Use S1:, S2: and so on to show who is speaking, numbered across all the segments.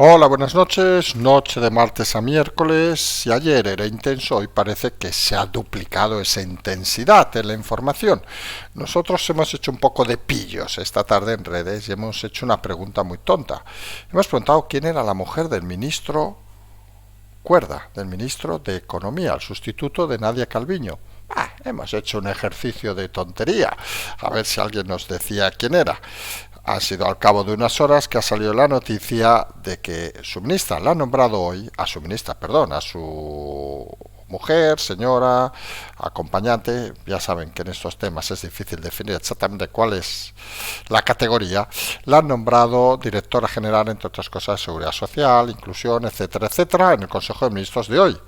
S1: Hola, buenas noches. Noche de martes a miércoles. Si ayer era intenso, hoy parece que se ha duplicado esa intensidad en la información. Nosotros hemos hecho un poco de pillos esta tarde en redes y hemos hecho una pregunta muy tonta. Hemos preguntado quién era la mujer del ministro Cuerda, del ministro de Economía, el sustituto de Nadia Calviño. Hemos hecho un ejercicio de tontería, a ver si alguien nos decía quién era. Ha sido al cabo de unas horas que ha salido la noticia de que su ministra la ha nombrado hoy, a su ministra, perdón, a su mujer, señora, acompañante. Ya saben que en estos temas es difícil definir exactamente cuál es la categoría. La han nombrado directora general, entre otras cosas, de Seguridad Social, Inclusión, etcétera, etcétera, en el Consejo de Ministros de hoy.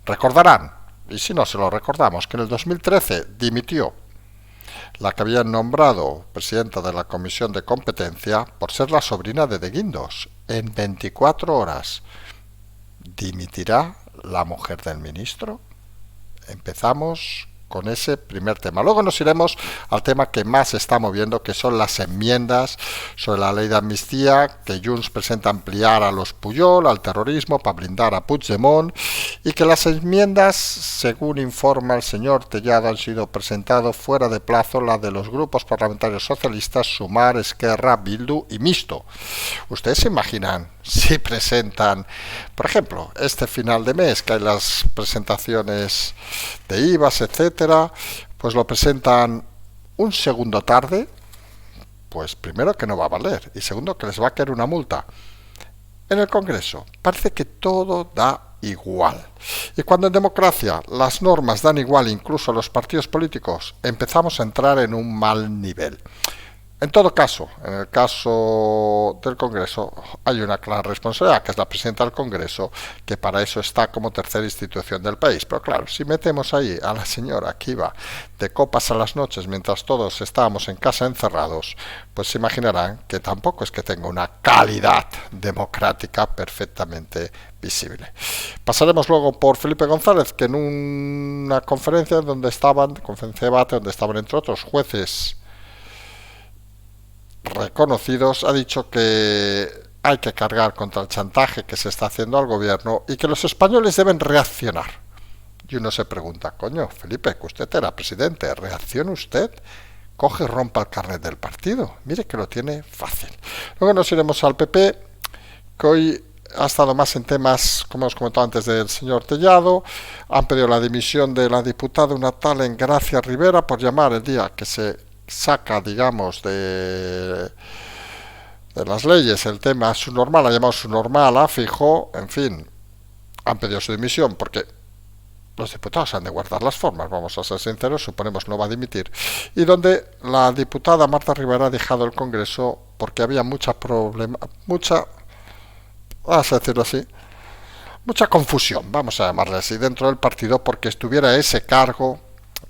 S1: Recordarán, y si no se lo recordamos, que en el 2013 dimitió la que habían nombrado presidenta de la Comisión de Competencia por ser la sobrina de Guindos. En 24 horas dimitirá la mujer del ministro. Empezamos con ese primer tema. Luego nos iremos al tema que más se está moviendo, que son las enmiendas sobre la ley de amnistía que Junts presenta ampliar a los Puyol, al terrorismo, para blindar a Puigdemont, y que las enmiendas, según informa el señor Tellado, han sido presentadas fuera de plazo la de los grupos parlamentarios socialistas, Sumar, Esquerra, Bildu y Mixto. ¿Ustedes se imaginan si presentan, por ejemplo, este final de mes, que hay las presentaciones de IVAs, etcétera, pues lo presentan un segundo tarde? Pues primero que no va a valer y segundo que les va a caer una multa. En el Congreso parece que todo da igual. Y cuando en democracia las normas dan igual incluso a los partidos políticos, empezamos a entrar en un mal nivel. En todo caso, en el caso del Congreso hay una clara responsabilidad, que es la presidenta del Congreso, que para eso está como tercera institución del país. Pero claro, si metemos ahí a la señora que iba de copas a las noches mientras todos estábamos en casa encerrados, pues se imaginarán que tampoco es que tenga una calidad democrática perfectamente visible. Pasaremos luego por Felipe González, que en una conferencia conferencia de debate, donde estaban entre otros jueces reconocidos, ha dicho que hay que cargar contra el chantaje que se está haciendo al gobierno y que los españoles deben reaccionar. Y uno se pregunta, coño, Felipe, que usted era presidente, ¿reacciona usted? Coge y rompa el carnet del partido. Mire que lo tiene fácil. Luego nos iremos al PP, que hoy ha estado más en temas, como hemos comentado antes, del señor Tellado. Han pedido la dimisión de la diputada, una tal Engracia Rivera, por llamar el día que se saca, digamos, de las leyes el tema subnormal, ha llamado subnormal a Feijóo. En fin, han pedido su dimisión porque los diputados han de guardar las formas, vamos a ser sinceros, suponemos no va a dimitir, y donde la diputada Marta Rivera ha dejado el Congreso porque había vamos a decirlo así, mucha confusión, vamos a llamarle así, dentro del partido, porque estuviera ese cargo,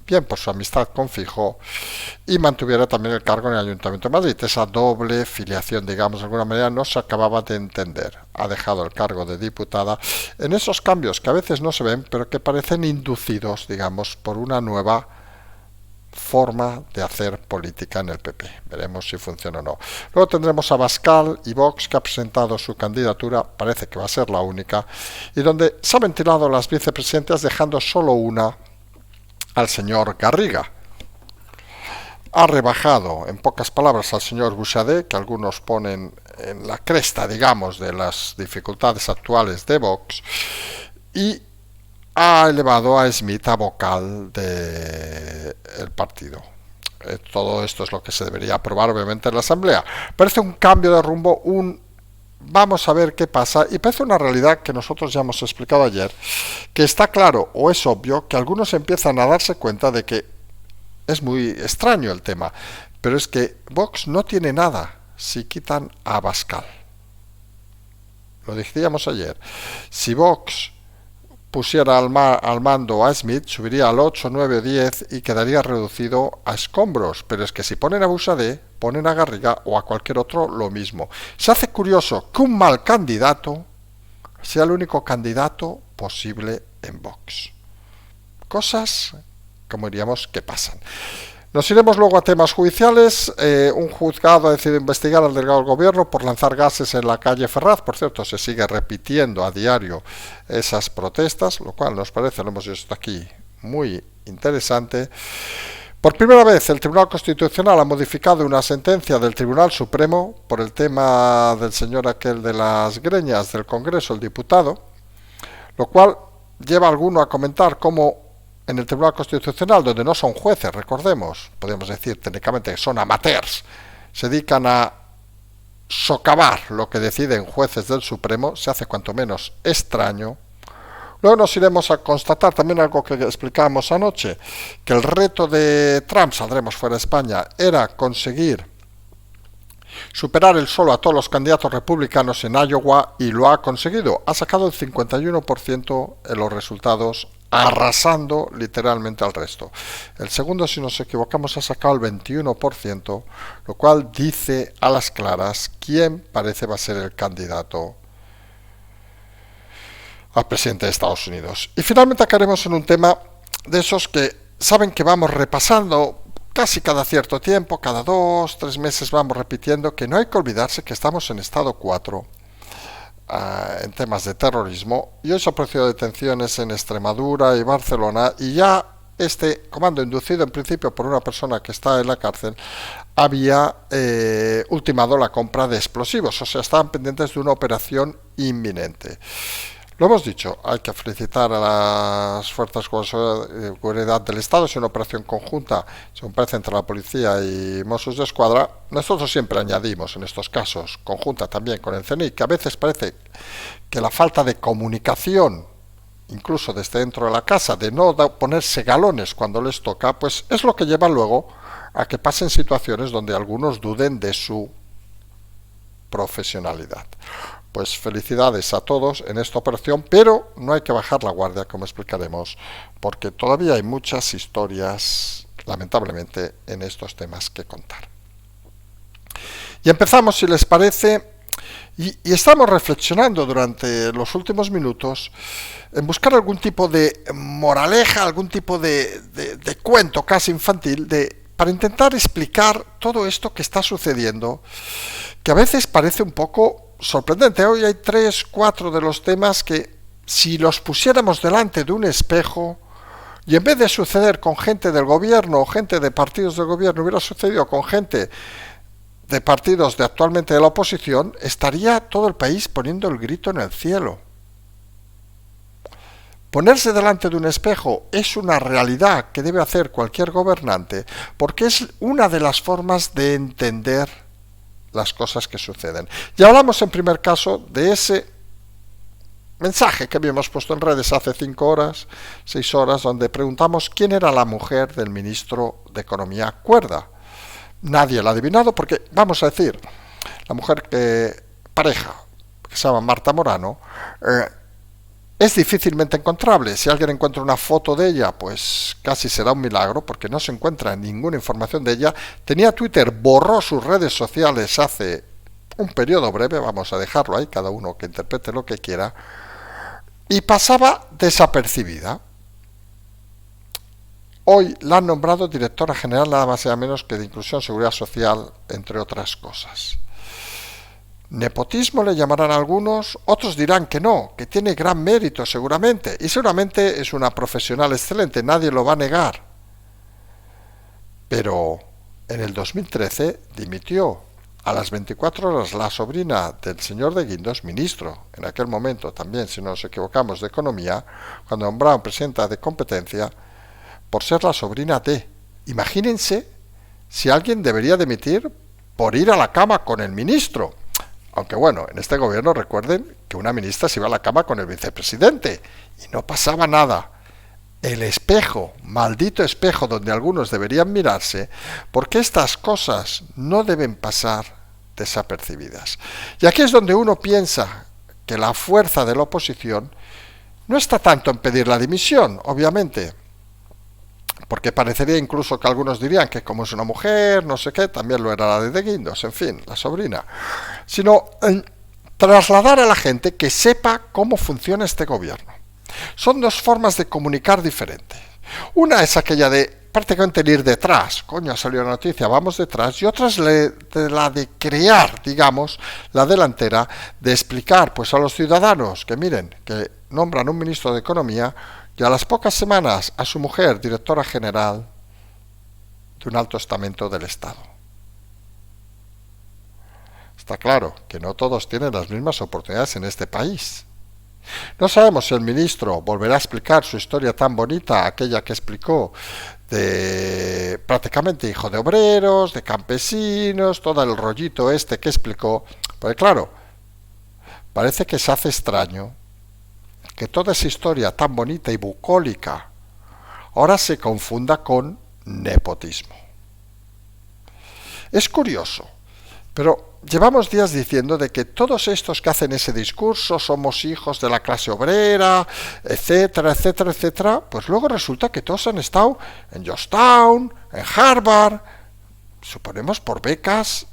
S1: bien por su amistad con Feijóo, y mantuviera también el cargo en el Ayuntamiento de Madrid. Esa doble filiación, digamos, de alguna manera no se acababa de entender. Ha dejado el cargo de diputada en esos cambios que a veces no se ven, pero que parecen inducidos, digamos, por una nueva forma de hacer política en el PP. Veremos si funciona o no. Luego tendremos a Abascal y Vox, que ha presentado su candidatura, parece que va a ser la única, y donde se han ventilado las vicepresidentas, dejando solo una al señor Garriga. Ha rebajado, en pocas palabras, al señor Buxadé, que algunos ponen en la cresta, digamos, de las dificultades actuales de Vox, y ha elevado a Smith a vocal del partido. Todo esto es lo que se debería aprobar, obviamente, en la Asamblea. Parece un cambio de rumbo, vamos a ver qué pasa, y parece una realidad que nosotros ya hemos explicado ayer, que está claro o es obvio que algunos empiezan a darse cuenta de que es muy extraño el tema, pero es que Vox no tiene nada si quitan a Abascal. Lo decíamos ayer. Si Vox pusiera al mando a Smith, subiría al 8, 9, 10 y quedaría reducido a escombros. Pero es que si ponen a Buxadé, ponen a Garriga o a cualquier otro, lo mismo. Se hace curioso que un mal candidato sea el único candidato posible en Vox. Cosas, como diríamos, que pasan. Nos iremos luego a temas judiciales. Un juzgado ha decidido investigar al delegado del gobierno por lanzar gases en la calle Ferraz. Por cierto, se sigue repitiendo a diario esas protestas, lo cual nos parece, lo hemos visto aquí, muy interesante. Por primera vez, el Tribunal Constitucional ha modificado una sentencia del Tribunal Supremo por el tema del señor aquel de las greñas del Congreso, el diputado, lo cual lleva a alguno a comentar cómo en el Tribunal Constitucional, donde no son jueces, recordemos, podemos decir técnicamente que son amateurs, se dedican a socavar lo que deciden jueces del Supremo, se hace cuanto menos extraño. Luego nos iremos a constatar también algo que explicábamos anoche, que el reto de Trump, saldremos fuera de España, era conseguir superar el solo a todos los candidatos republicanos en Iowa, y lo ha conseguido. Ha sacado el 51% en los resultados, arrasando literalmente al resto. El segundo, si nos equivocamos, ha sacado el 21%, lo cual dice a las claras quién parece va a ser el candidato al presidente de Estados Unidos. Y finalmente acabaremos en un tema de esos que saben que vamos repasando casi cada cierto tiempo, cada 2-3 meses vamos repitiendo, que no hay que olvidarse que estamos en estado 4 en temas de terrorismo, y hoy se han producido detenciones en Extremadura y Barcelona, y ya este comando, inducido en principio por una persona que está en la cárcel, había ultimado la compra de explosivos, o sea, estaban pendientes de una operación inminente. Lo hemos dicho, hay que felicitar a las fuerzas de seguridad del Estado. Es una operación conjunta, según parece, entre la policía y Mossos de Escuadra. Nosotros siempre añadimos en estos casos, conjunta también con el CNI, que a veces parece que la falta de comunicación, incluso desde dentro de la casa, de no ponerse galones cuando les toca, pues es lo que lleva luego a que pasen situaciones donde algunos duden de su profesionalidad. Pues felicidades a todos en esta operación, pero no hay que bajar la guardia, como explicaremos, porque todavía hay muchas historias, lamentablemente, en estos temas que contar. Y empezamos, si les parece, y estamos reflexionando durante los últimos minutos en buscar algún tipo de moraleja, algún tipo de cuento casi infantil, para intentar explicar todo esto que está sucediendo, que a veces parece un poco sorprendente. Hoy hay 3-4 de los temas que, si los pusiéramos delante de un espejo, y en vez de suceder con gente del gobierno o gente de partidos del gobierno, hubiera sucedido con gente de partidos de actualmente de la oposición, estaría todo el país poniendo el grito en el cielo. Ponerse delante de un espejo es una realidad que debe hacer cualquier gobernante, porque es una de las formas de entender las cosas que suceden. Ya hablamos en primer caso de ese mensaje que habíamos puesto en redes hace 5 horas, 6 horas, donde preguntamos quién era la mujer del ministro de Economía Cuerda. Nadie la ha adivinado porque, vamos a decir, la mujer pareja, que se llama Marta Morano, es difícilmente encontrable. Si alguien encuentra una foto de ella, pues casi será un milagro, porque no se encuentra ninguna información de ella. Tenía Twitter, borró sus redes sociales hace un periodo breve, vamos a dejarlo ahí, cada uno que interprete lo que quiera, y pasaba desapercibida. Hoy la han nombrado directora general nada más y nada menos que de Inclusión, Seguridad Social, entre otras cosas. Nepotismo le llamarán algunos, otros dirán que no, que tiene gran mérito seguramente, y seguramente es una profesional excelente, nadie lo va a negar. Pero en el 2013 dimitió a las 24 horas la sobrina del señor de Guindos, ministro, en aquel momento también, si no nos equivocamos, de Economía, cuando nombraron presidenta de Competencia, por ser la sobrina de. Imagínense si alguien debería dimitir por ir a la cama con el ministro. Aunque bueno, en este gobierno recuerden que una ministra se iba a la cama con el vicepresidente y no pasaba nada. El espejo, maldito espejo donde algunos deberían mirarse, porque estas cosas no deben pasar desapercibidas. Y aquí es donde uno piensa que la fuerza de la oposición no está tanto en pedir la dimisión, obviamente, porque parecería incluso que algunos dirían que como es una mujer, no sé qué, también lo era la de Guindos, en fin, la sobrina, sino en trasladar a la gente que sepa cómo funciona este gobierno. Son dos formas de comunicar diferentes. Una es aquella de prácticamente el ir detrás, coño, ha salido la noticia, vamos detrás, y otra es la de crear, digamos, la delantera, de explicar pues a los ciudadanos que miren, que nombran un ministro de Economía y a las pocas semanas a su mujer, directora general de un alto estamento del Estado. Está claro que no todos tienen las mismas oportunidades en este país. No sabemos si el ministro volverá a explicar su historia tan bonita, aquella que explicó de prácticamente hijo de obreros, de campesinos, todo el rollito este que explicó. Porque claro, parece que se hace extraño que toda esa historia tan bonita y bucólica ahora se confunda con nepotismo. Es curioso, pero llevamos días diciendo de que todos estos que hacen ese discurso somos hijos de la clase obrera, etcétera, etcétera, etcétera, pues luego resulta que todos han estado en Georgetown, en Harvard, suponemos por becas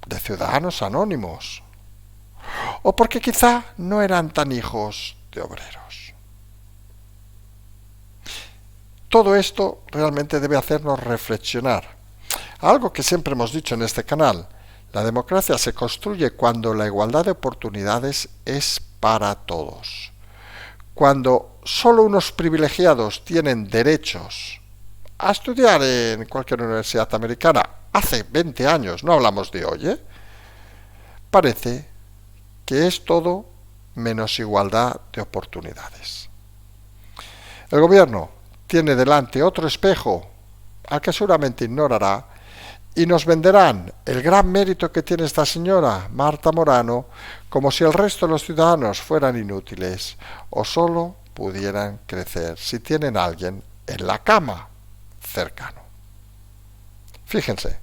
S1: de ciudadanos anónimos, o porque quizá no eran tan hijos de obreros. Todo esto realmente debe hacernos reflexionar. Algo que siempre hemos dicho en este canal: la democracia se construye cuando la igualdad de oportunidades es para todos. Cuando solo unos privilegiados tienen derechos a estudiar en cualquier universidad americana, hace 20 años, no hablamos de hoy, parece que es todo menos igualdad de oportunidades. El gobierno tiene delante otro espejo, al que seguramente ignorará, y nos venderán el gran mérito que tiene esta señora, Marta Morano, como si el resto de los ciudadanos fueran inútiles o solo pudieran crecer si tienen a alguien en la cama cercano. Fíjense,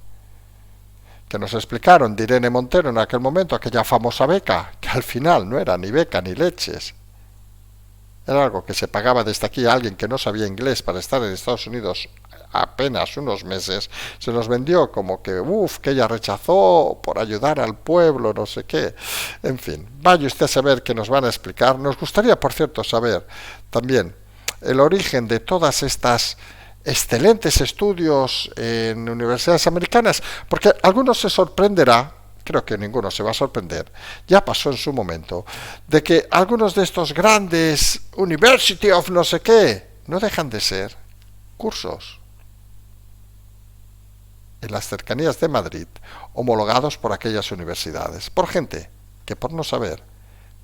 S1: que nos explicaron de Irene Montero en aquel momento, aquella famosa beca, que al final no era ni beca ni leches, era algo que se pagaba desde aquí a alguien que no sabía inglés para estar en Estados Unidos apenas unos meses. Se nos vendió como que que ella rechazó por ayudar al pueblo, no sé qué. En fin, vaya usted a saber qué nos van a explicar. Nos gustaría, por cierto, saber también el origen de todas estas excelentes estudios en universidades americanas, porque algunos se sorprenderá, creo que ninguno se va a sorprender, ya pasó en su momento, de que algunos de estos grandes University of no sé qué no dejan de ser cursos en las cercanías de Madrid, homologados por aquellas universidades, por gente que por no saber,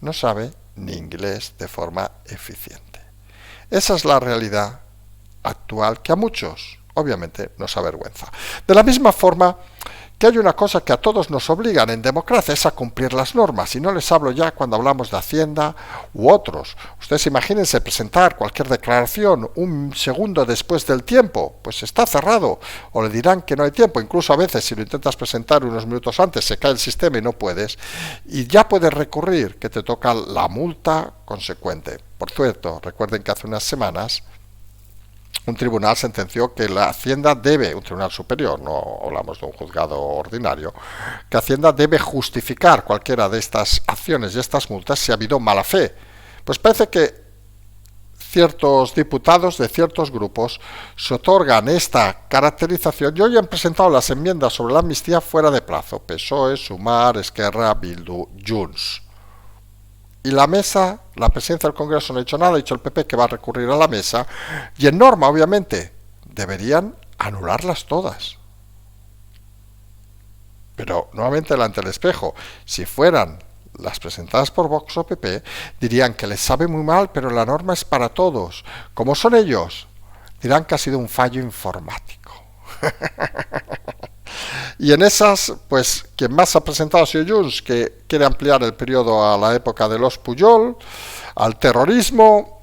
S1: no sabe ni inglés de forma eficiente. Esa es la realidad actual que a muchos, obviamente, nos avergüenza. De la misma forma que hay una cosa que a todos nos obligan en democracia, es a cumplir las normas, y no les hablo ya cuando hablamos de Hacienda u otros. Ustedes imagínense presentar cualquier declaración un segundo después del tiempo, pues está cerrado, o le dirán que no hay tiempo, incluso a veces si lo intentas presentar unos minutos antes se cae el sistema y no puedes, y ya puedes recurrir, que te toca la multa consecuente. Por cierto, recuerden que hace unas semanas un tribunal sentenció que la Hacienda debe, un tribunal superior, no hablamos de un juzgado ordinario, que Hacienda debe justificar cualquiera de estas acciones y estas multas si ha habido mala fe. Pues parece que ciertos diputados de ciertos grupos se otorgan esta caracterización y hoy han presentado las enmiendas sobre la amnistía fuera de plazo. PSOE, Sumar, Esquerra, Bildu, Junts. Y la mesa, la presidencia del Congreso no ha dicho nada, ha dicho el PP que va a recurrir a la mesa, y en norma, obviamente, deberían anularlas todas. Pero, nuevamente, delante del espejo, si fueran las presentadas por Vox o PP, dirían que les sabe muy mal, pero la norma es para todos. Como son ellos, dirán que ha sido un fallo informático. Y en esas, pues, quien más ha presentado ha sido Junts, que quiere ampliar el periodo a la época de los Pujol, al terrorismo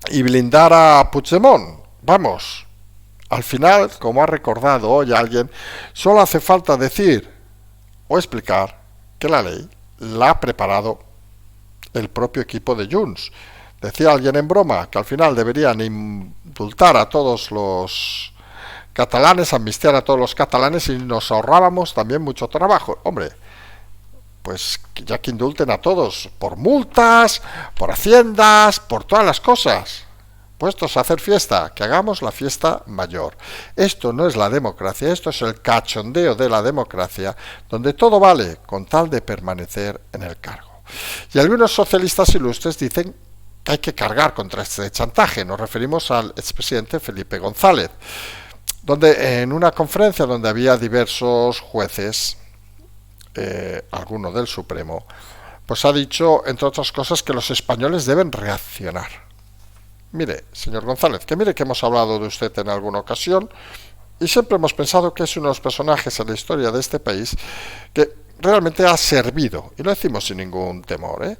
S1: y blindar a Puigdemont. Vamos, al final, como ha recordado hoy alguien, solo hace falta decir o explicar que la ley la ha preparado el propio equipo de Junts. Decía alguien en broma que al final deberían indultar a todos los catalanes, amnistiar a todos los catalanes y nos ahorrábamos también mucho trabajo. Hombre, pues ya que indulten a todos, por multas, por haciendas, por todas las cosas. puestos a hacer fiesta, que hagamos la fiesta mayor. Esto no es la democracia, esto es el cachondeo de la democracia, donde todo vale con tal de permanecer en el cargo. Y algunos socialistas ilustres dicen que hay que cargar contra este chantaje. Nos referimos al expresidente Felipe González, donde en una conferencia donde había diversos jueces, alguno del Supremo, pues ha dicho, entre otras cosas, que los españoles deben reaccionar. Mire, señor González, que mire que hemos hablado de usted en alguna ocasión y siempre hemos pensado que es uno de los personajes en la historia de este país que realmente ha servido, y lo decimos sin ningún temor,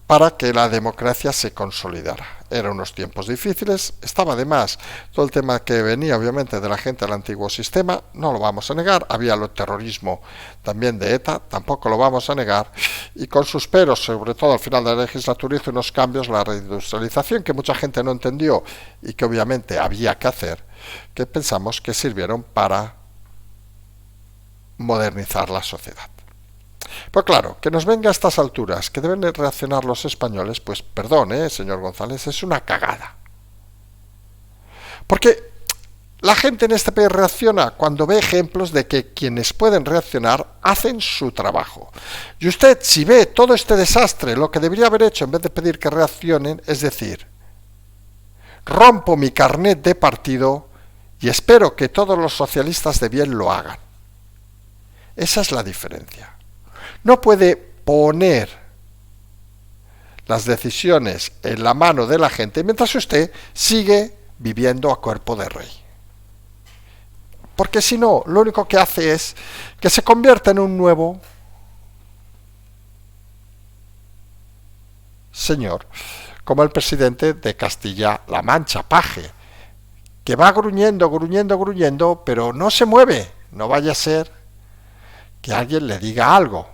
S1: para que la democracia se consolidara. Eran unos tiempos difíciles, estaba de más todo el tema que venía obviamente de la gente del antiguo sistema, no lo vamos a negar, había el terrorismo también de ETA, tampoco lo vamos a negar, y con sus peros, sobre todo al final de la legislatura, hizo unos cambios, la reindustrialización, que mucha gente no entendió y que obviamente había que hacer, que pensamos que sirvieron para modernizar la sociedad. Pues claro, que nos venga a estas alturas, que deben reaccionar los españoles, pues perdón, señor González, es una cagada. Porque la gente en este país reacciona cuando ve ejemplos de que quienes pueden reaccionar hacen su trabajo. Y usted, si ve todo este desastre, lo que debería haber hecho en vez de pedir que reaccionen, es decir, rompo mi carnet de partido y espero que todos los socialistas de bien lo hagan. Esa es la diferencia. No puede poner las decisiones en la mano de la gente mientras usted sigue viviendo a cuerpo de rey. Porque si no, lo único que hace es que se convierta en un nuevo señor, como el presidente de Castilla-La Mancha, Paje, que va gruñendo, gruñendo, gruñendo, pero no se mueve. No vaya a ser que alguien le diga algo.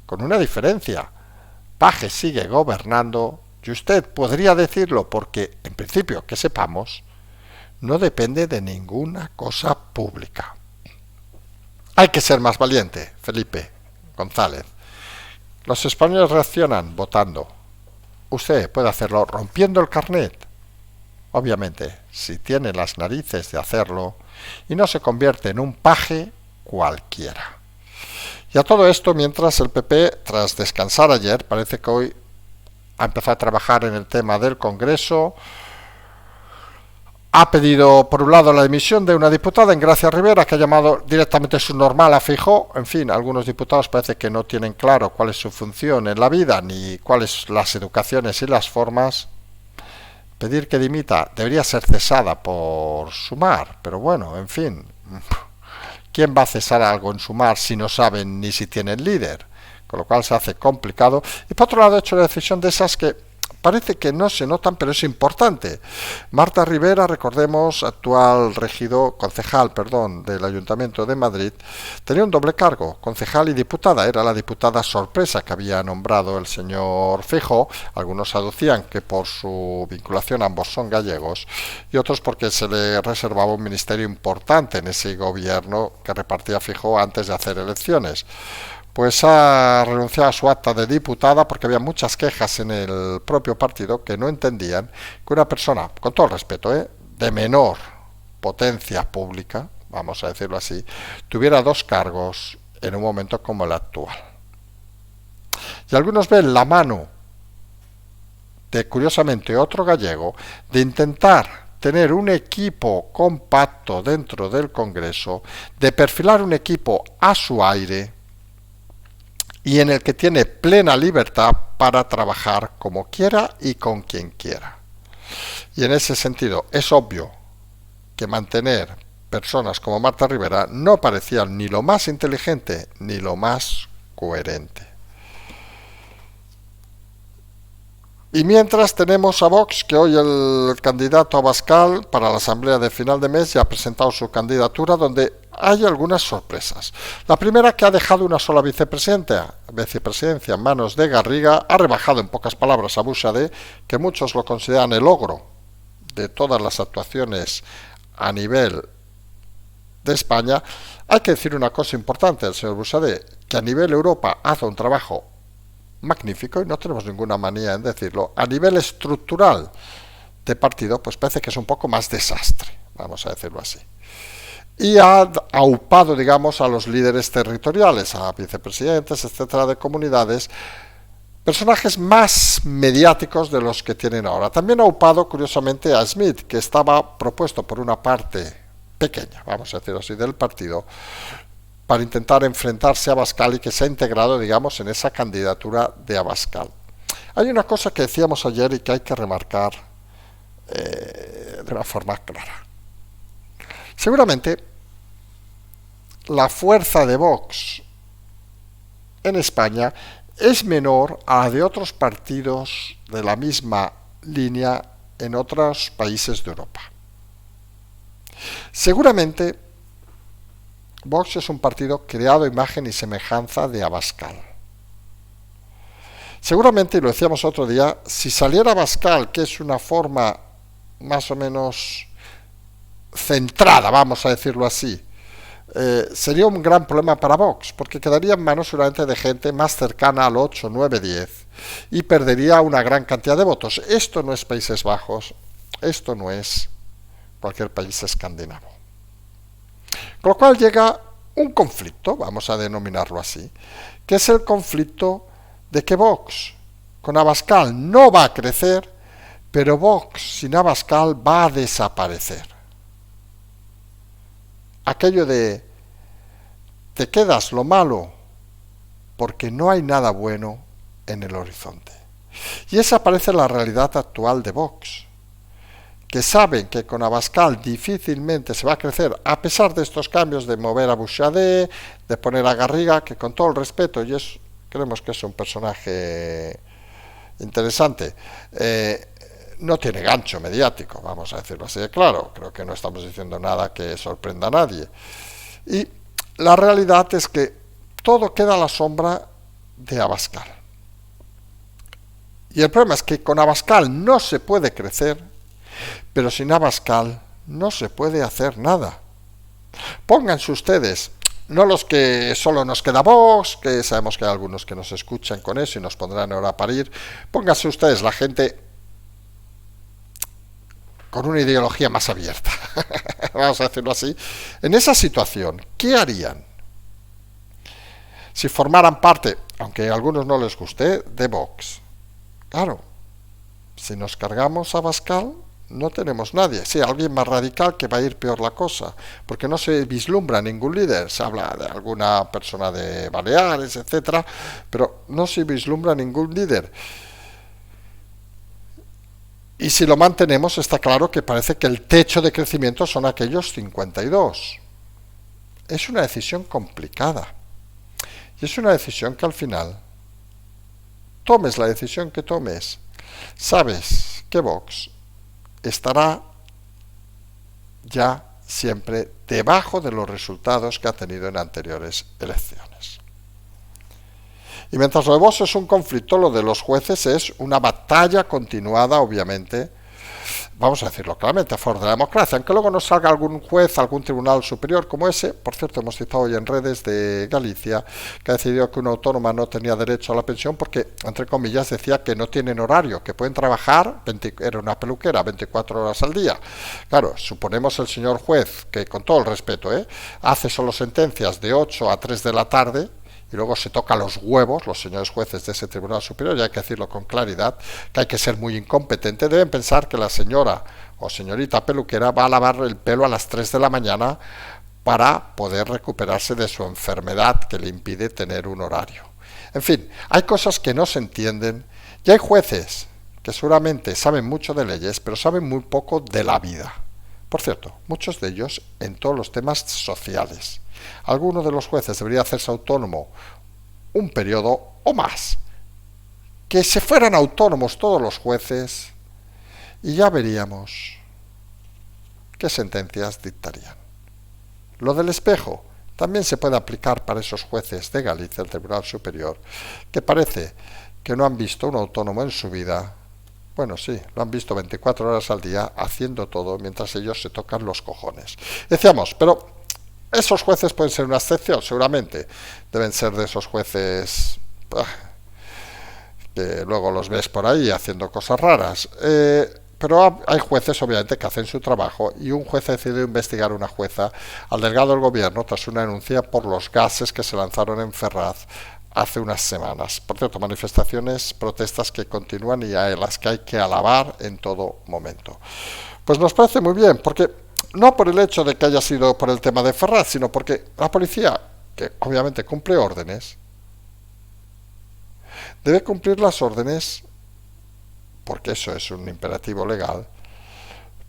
S1: Con una diferencia, Paje sigue gobernando y usted podría decirlo porque, en principio, que sepamos, no depende de ninguna cosa pública. Hay que ser más valiente, Felipe González. Los españoles reaccionan votando. Usted puede hacerlo rompiendo el carnet. Obviamente, si tiene las narices de hacerlo y no se convierte en un paje cualquiera. Y a todo esto, mientras el PP, tras descansar ayer, parece que hoy ha empezado a trabajar en el tema del Congreso, ha pedido, por un lado, la dimisión de una diputada, Engracia Rivera, que ha llamado directamente subnormal a Feijóo. En fin, algunos diputados parece que no tienen claro cuál es su función en la vida, ni cuáles las educaciones y las formas. Pedir que dimita debería ser cesada por Sumar, pero bueno, en fin... ¿Quién va a cesar algo en Sumar si no saben ni si tienen líder? Con lo cual se hace complicado. Y por otro lado he hecho una decisión de esas que parece que no se notan, pero es importante. Marta Rivera, recordemos, actual concejal del Ayuntamiento de Madrid, tenía un doble cargo, concejal y diputada. Era la diputada sorpresa que había nombrado el señor Feijóo. Algunos aducían que por su vinculación, ambos son gallegos, y otros porque se le reservaba un ministerio importante en ese gobierno que repartía Feijóo antes de hacer elecciones. Pues ha renunciado a su acta de diputada porque había muchas quejas en el propio partido que no entendían que una persona, con todo el respeto, de menor potencia pública, vamos a decirlo así, tuviera dos cargos en un momento como el actual. Y algunos ven la mano de, curiosamente, otro gallego, de intentar tener un equipo compacto dentro del Congreso, de perfilar un equipo a su aire, y en el que tiene plena libertad para trabajar como quiera y con quien quiera. Y en ese sentido es obvio que mantener personas como Marta Rivera no parecían ni lo más inteligente ni lo más coherente. Y mientras tenemos a Vox, que hoy el candidato Abascal para la asamblea de final de mes ya ha presentado su candidatura, donde hay algunas sorpresas. La primera, que ha dejado una sola vicepresidencia en manos de Garriga, ha rebajado en pocas palabras a Buxadé, que muchos lo consideran el ogro de todas las actuaciones a nivel de España. Hay que decir una cosa importante del señor Buxadé, que a nivel Europa hace un trabajo magnífico, y no tenemos ninguna manía en decirlo, a nivel estructural de partido, pues parece que es un poco más desastre, vamos a decirlo así. Y ha aupado, digamos, a los líderes territoriales, a vicepresidentes, etcétera, de comunidades, personajes más mediáticos de los que tienen ahora. También ha aupado, curiosamente, a Smith, que estaba propuesto por una parte pequeña, vamos a decirlo así, del partido, para intentar enfrentarse a Abascal y que se ha integrado, digamos, en esa candidatura de Abascal. Hay una cosa que decíamos ayer y que hay que remarcar de una forma clara. Seguramente la fuerza de Vox en España es menor a la de otros partidos de la misma línea en otros países de Europa. Seguramente Vox es un partido creado a imagen y semejanza de Abascal. Seguramente, y lo decíamos otro día, si saliera Abascal, que es una forma más o menos centrada, vamos a decirlo así, sería un gran problema para Vox, porque quedaría en manos seguramente de gente más cercana al 8, 9, 10 y perdería una gran cantidad de votos. Esto no es Países Bajos, esto no es cualquier país escandinavo. Con lo cual llega un conflicto, vamos a denominarlo así, que es el conflicto de que Vox con Abascal no va a crecer, pero Vox sin Abascal va a desaparecer. Aquello de te quedas lo malo porque no hay nada bueno en el horizonte. Y esa parece la realidad actual de Vox, que saben que con Abascal difícilmente se va a crecer, a pesar de estos cambios de mover a Bouchet, de poner a Garriga, que con todo el respeto, y creemos que es un personaje interesante, no tiene gancho mediático, vamos a decirlo así de claro. Creo que no estamos diciendo nada que sorprenda a nadie. Y la realidad es que todo queda a la sombra de Abascal. Y el problema es que con Abascal no se puede crecer, pero sin Abascal no se puede hacer nada. Pónganse ustedes, no los que solo nos queda Vox, que sabemos que hay algunos que nos escuchan con eso y nos pondrán ahora a parir, pónganse ustedes la gente con una ideología más abierta, vamos a decirlo así, en esa situación, ¿qué harían? Si formaran parte, aunque a algunos no les guste, de Vox. Claro, si nos cargamos a Abascal, no tenemos nadie. Sí, alguien más radical que va a ir peor la cosa, porque no se vislumbra ningún líder. Se habla de alguna persona de Baleares, etcétera, pero no se vislumbra ningún líder. Y si lo mantenemos, está claro que parece que el techo de crecimiento son aquellos 52. Es una decisión complicada. Y es una decisión que al final, tomes la decisión que tomes, sabes que Vox estará ya siempre debajo de los resultados que ha tenido en anteriores elecciones. Y mientras lo de Vox es un conflicto, lo de los jueces es una batalla continuada, obviamente, vamos a decirlo claramente, a favor de la democracia, aunque luego no salga algún juez, algún tribunal superior como ese. Por cierto, hemos citado hoy en redes de Galicia, que ha decidido que una autónoma no tenía derecho a la pensión porque, entre comillas, decía que no tienen horario, que pueden trabajar, era una peluquera, 24 horas al día. Claro, suponemos el señor juez, que con todo el respeto, hace solo sentencias de 8 a 3 de la tarde, y luego se toca los huevos, los señores jueces de ese tribunal superior, y hay que decirlo con claridad, que hay que ser muy incompetente. Deben pensar que la señora o señorita peluquera va a lavar el pelo a las 3 de la mañana para poder recuperarse de su enfermedad que le impide tener un horario. En fin, hay cosas que no se entienden, y hay jueces que seguramente saben mucho de leyes, pero saben muy poco de la vida. Por cierto, muchos de ellos en todos los temas sociales. Alguno de los jueces debería hacerse autónomo un periodo o más. Que se fueran autónomos todos los jueces y ya veríamos qué sentencias dictarían. Lo del espejo también se puede aplicar para esos jueces de Galicia, el Tribunal Superior, que parece que no han visto un autónomo en su vida. Bueno, sí, lo han visto 24 horas al día haciendo todo mientras ellos se tocan los cojones. Decíamos, pero esos jueces pueden ser una excepción, seguramente. Deben ser de esos jueces que luego los ves por ahí haciendo cosas raras. Pero hay jueces, obviamente, que hacen su trabajo y un juez ha decidido investigar a una jueza al delegado del gobierno tras una denuncia por los gases que se lanzaron en Ferraz hace unas semanas. Por cierto, manifestaciones, protestas que continúan y a las que hay que alabar en todo momento. Pues nos parece muy bien, porque no por el hecho de que haya sido por el tema de Ferraz, sino porque la policía, que obviamente cumple órdenes, debe cumplir las órdenes porque eso es un imperativo legal.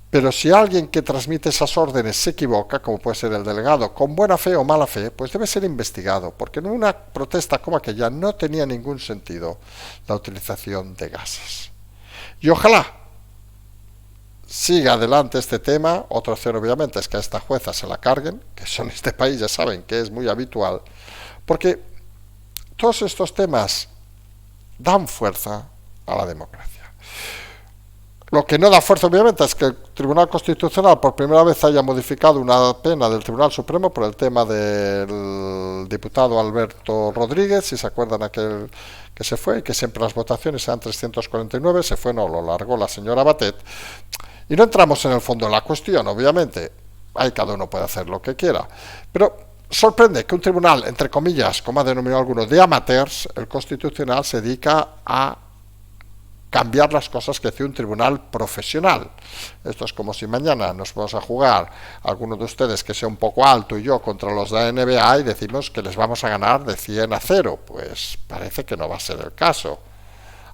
S1: Pero si alguien que transmite esas órdenes se equivoca, como puede ser el delegado, con buena fe o mala fe, pues debe ser investigado, porque en una protesta como aquella no tenía ningún sentido la utilización de gases. Y ojalá siga adelante este tema. Otra opción, obviamente, es que a esta jueza se la carguen, que eso en este país ya saben que es muy habitual, porque todos estos temas dan fuerza a la democracia. Lo que no da fuerza, obviamente, es que el Tribunal Constitucional por primera vez haya modificado una pena del Tribunal Supremo por el tema del diputado Alberto Rodríguez, si se acuerdan, aquel que se fue, y que siempre las votaciones eran 349, se fue, no, lo largó la señora Batet. Y no entramos en el fondo de la cuestión, obviamente, ahí cada uno puede hacer lo que quiera, pero sorprende que un tribunal, entre comillas, como ha denominado algunos, de amateurs, el Constitucional, se dedica a cambiar las cosas que hace un tribunal profesional. Esto es como si mañana nos vamos a jugar alguno de ustedes que sea un poco alto y yo contra los de la NBA y decimos que les vamos a ganar de 100-0. Pues parece que no va a ser el caso.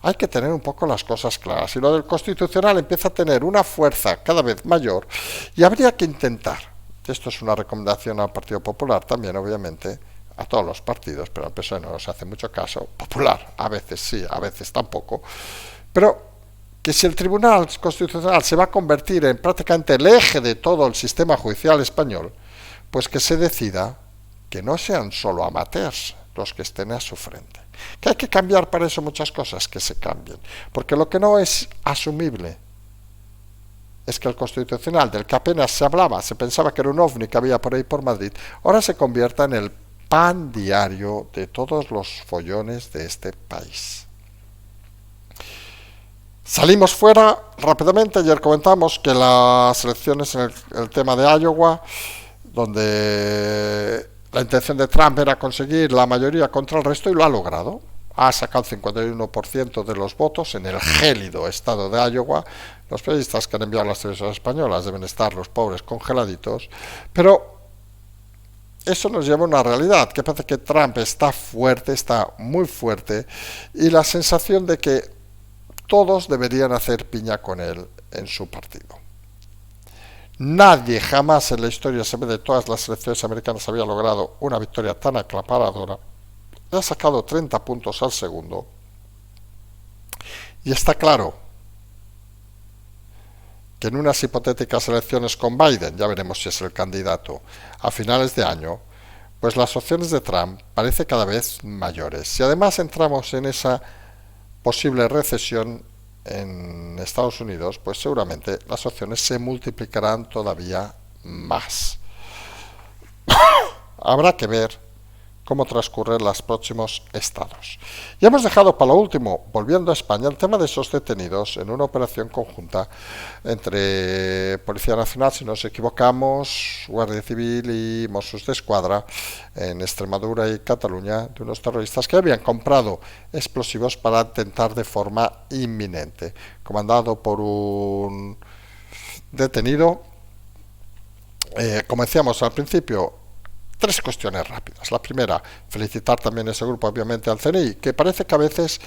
S1: Hay que tener un poco las cosas claras. Y lo del Constitucional empieza a tener una fuerza cada vez mayor y habría que intentar, esto es una recomendación al Partido Popular también, obviamente, a todos los partidos, pero al PSOE no nos hace mucho caso, popular, a veces sí, a veces tampoco, pero que si el Tribunal Constitucional se va a convertir en prácticamente el eje de todo el sistema judicial español, pues que se decida que no sean solo amateurs los que estén a su frente. Que hay que cambiar para eso muchas cosas, que se cambien. Porque lo que no es asumible es que el Constitucional, del que apenas se hablaba, se pensaba que era un ovni que había por ahí por Madrid, ahora se convierta en el pan diario de todos los follones de este país. Salimos fuera rápidamente. Ayer comentamos que las elecciones en el tema de Iowa, donde la intención de Trump era conseguir la mayoría contra el resto, y lo ha logrado. Ha sacado el 51% de los votos en el gélido estado de Iowa. Los periodistas que han enviado las televisiones españolas deben estar los pobres congeladitos, pero eso nos lleva a una realidad, que parece que Trump está fuerte, está muy fuerte, y la sensación de que todos deberían hacer piña con él en su partido. Nadie jamás en la historia, se ve, de todas las elecciones americanas había logrado una victoria tan aclaparadora. Le ha sacado 30 puntos al segundo. Y está claro que en unas hipotéticas elecciones con Biden, ya veremos si es el candidato, a finales de año, pues las opciones de Trump parecen cada vez mayores. Si además entramos en esa posible recesión en Estados Unidos, pues seguramente las opciones se multiplicarán todavía más. Habrá que ver cómo transcurren los próximos estados. Y hemos dejado para lo último, volviendo a España, el tema de esos detenidos en una operación conjunta entre Policía Nacional, si no nos equivocamos, Guardia Civil y Mossos d'Esquadra en Extremadura y Cataluña, de unos terroristas que habían comprado explosivos para atentar de forma inminente, comandado por un detenido. Como decíamos al principio, tres cuestiones rápidas. La primera, felicitar también a ese grupo, obviamente al CNI, que parece que a veces,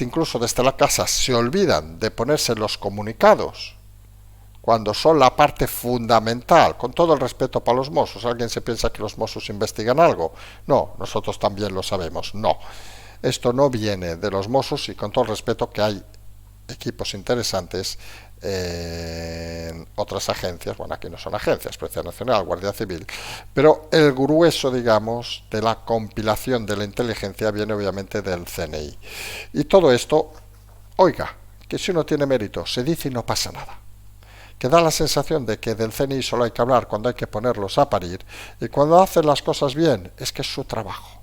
S1: incluso desde la casa, se olvidan de ponerse los comunicados, cuando son la parte fundamental, con todo el respeto para los Mossos. ¿Alguien se piensa que los Mossos investigan algo? No, nosotros también lo sabemos. No, esto no viene de los Mossos, y con todo el respeto que hay equipos interesantes en otras agencias, bueno, aquí no son agencias, Policía Nacional, Guardia Civil, pero el grueso, digamos, de la compilación de la inteligencia viene obviamente del CNI. Y todo esto, oiga, que si uno tiene mérito, se dice y no pasa nada. Que da la sensación de que del CNI solo hay que hablar cuando hay que ponerlos a parir, y cuando hacen las cosas bien, es que es su trabajo.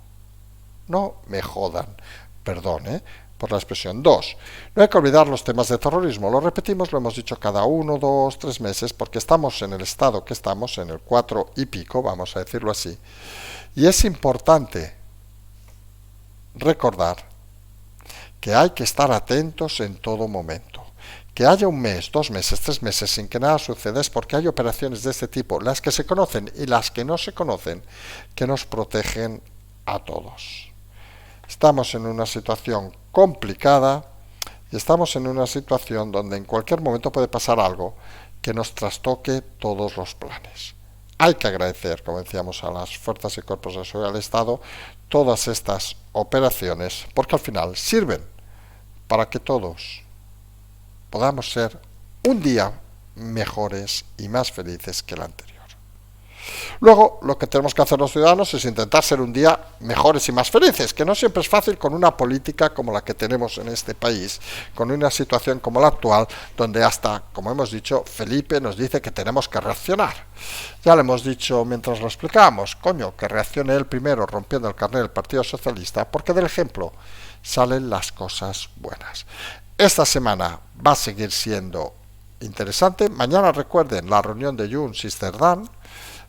S1: No me jodan, perdón, por la expresión. 2. No hay que olvidar los temas de terrorismo. Lo repetimos, lo hemos dicho cada 1, 2, 3 meses, porque estamos en el estado que estamos, en el 4 y pico, vamos a decirlo así. Y es importante recordar que hay que estar atentos en todo momento. Que haya un mes, 2 meses, 3 meses sin que nada suceda es porque hay operaciones de este tipo, las que se conocen y las que no se conocen, que nos protegen a todos. Estamos en una situación complicada y estamos en una situación donde en cualquier momento puede pasar algo que nos trastoque todos los planes. Hay que agradecer, como decíamos, a las fuerzas y cuerpos de seguridad del Estado todas estas operaciones, porque al final sirven para que todos podamos ser un día mejores y más felices que el anterior. Luego, lo que tenemos que hacer los ciudadanos es intentar ser un día mejores y más felices, que no siempre es fácil con una política como la que tenemos en este país, con una situación como la actual, donde hasta, como hemos dicho, Felipe nos dice que tenemos que reaccionar. Ya le hemos dicho mientras lo explicábamos, coño, que reaccione él primero rompiendo el carnet del Partido Socialista, porque del ejemplo salen las cosas buenas. Esta semana va a seguir siendo interesante. Mañana recuerden la reunión de Junts y Cerdán,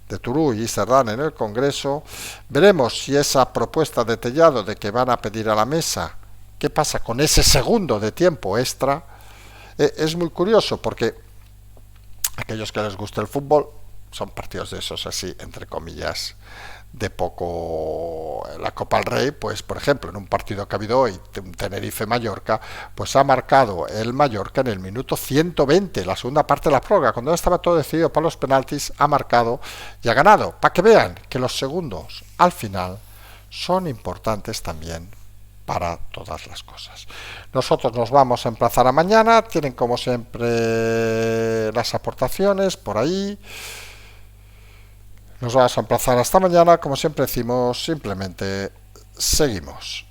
S1: de Turull y Cerdán en el Congreso. Veremos si esa propuesta de Tellado de que van a pedir a la mesa, qué pasa con ese segundo de tiempo extra. Es muy curioso porque aquellos que les gusta el fútbol son partidos de esos así, entre comillas, de poco. La Copa del Rey, pues por ejemplo, en un partido que ha habido hoy, un Tenerife-Mallorca, pues ha marcado el Mallorca en el minuto 120, la segunda parte de la prórroga, cuando estaba todo decidido para los penaltis, ha marcado y ha ganado, para que vean que los segundos al final son importantes también para todas las cosas. Nosotros nos vamos a emplazar a mañana, tienen como siempre las aportaciones por ahí. Nos vamos a emplazar hasta mañana, como siempre decimos, simplemente seguimos.